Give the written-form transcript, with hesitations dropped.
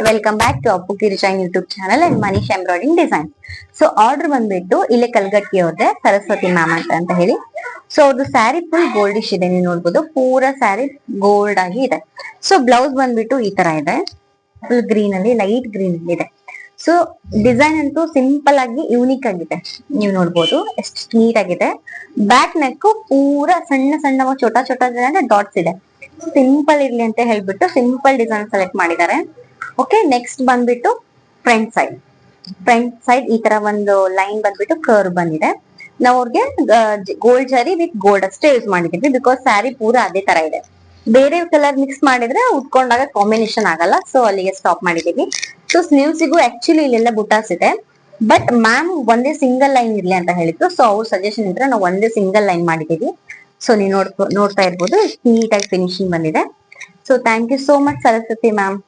Welcome back to Appu ಕಿರಿಶಾನ್ YouTube channel and Manish embroidering design. So order ಬಂದ್ಬಿಟ್ಟು ಇಲ್ಲೇ ಕಲ್ಗಟ್ಟಿ ಅವ್ರದ್ದೆ, ಸರಸ್ವತಿ ಮ್ಯಾಮ್ ಅಂತ ಹೇಳಿ. ಸೊ ಅವ್ರದ್ದು ಸ್ಯಾರಿ ಫುಲ್ ಗೋಲ್ಡಿಶ್ ಇದೆ, ನೀವು ನೋಡ್ಬೋದು ಪೂರಾ ಸ್ಯಾರಿ ಗೋಲ್ಡ್ ಆಗಿ ಇದೆ. ಸೊ ಬ್ಲೌಸ್ ಬಂದ್ಬಿಟ್ಟು ಈ ತರ ಇದೆ, ಫುಲ್ ಗ್ರೀನ್ ಅಲ್ಲಿ, ಲೈಟ್ ಗ್ರೀನ್ ಅಲ್ಲಿ ಇದೆ. ಸೊ ಡಿಸೈನ್ ಅಂತೂ ಸಿಂಪಲ್ ಆಗಿ ಯೂನಿಕ್ ಆಗಿದೆ, ನೀವು ನೋಡ್ಬೋದು ಎಷ್ಟು ನೀಟ್ ಆಗಿದೆ. ಬ್ಯಾಕ್ ನೆಕ್ ಪೂರಾ ಸಣ್ಣ ಸಣ್ಣ ಚೋಟ ಚೋಟ ಡಾಟ್ಸ್ ಇದೆ. ಸಿಂಪಲ್ ಇರ್ಲಿ ಅಂತ ಹೇಳ್ಬಿಟ್ಟು ಸಿಂಪಲ್ ಡಿಸೈನ್ ಸೆಲೆಕ್ಟ್ ಮಾಡಿದ್ದಾರೆ. ಓಕೆ, ನೆಕ್ಸ್ಟ್ ಬಂದ್ಬಿಟ್ಟು ಫ್ರಂಟ್ ಸೈಡ್ ಈ ತರ ಒಂದು ಲೈನ್ ಬಂದ್ಬಿಟ್ಟು ಕರ್ವ್ ಬಂದಿದೆ. ನಾವು ಅವ್ರಿಗೆ ಗೋಲ್ಡ್ ಜರಿ ವಿತ್ ಗೋಲ್ಡ್ ಅಷ್ಟೇ ಯೂಸ್ ಮಾಡಿದೀವಿ, ಬಿಕಾಸ್ ಸ್ಯಾರಿ ಪೂರಾ ಅದೇ ತರ ಇದೆ. ಬೇರೆ ಕಲರ್ ಮಿಕ್ಸ್ ಮಾಡಿದ್ರೆ ಉಟ್ಕೊಂಡಾಗ ಕಾಂಬಿನೇಷನ್ ಆಗಲ್ಲ, ಸೊ ಅಲ್ಲಿಗೆ ಸ್ಟಾಪ್ ಮಾಡಿದೀವಿ. ಸೊ ಸ್ಲೀವ್ಸಿಗೂ ಆಕ್ಚುಲಿ ಇಲ್ಲೆಲ್ಲ ಬುಟಾಸ್ ಇದೆ, ಬಟ್ ಮ್ಯಾಮ್ ಒಂದೇ ಸಿಂಗಲ್ ಲೈನ್ ಇರ್ಲಿ ಅಂತ ಹೇಳಿದ್ರು. ಸೊ ಅವ್ರ ಸಜೆಷನ್ ಇದ್ರೆ ನಾವು ಒಂದೇ ಸಿಂಗಲ್ ಲೈನ್ ಮಾಡಿದೀವಿ. ಸೊ ನೀವು ನೋಡ್ತಾ ಇರ್ಬೋದು ನೀಟಾಗಿ ಫಿನಿಶಿಂಗ್ ಬಂದಿದೆ. So thank you so much Saraswati ma'am.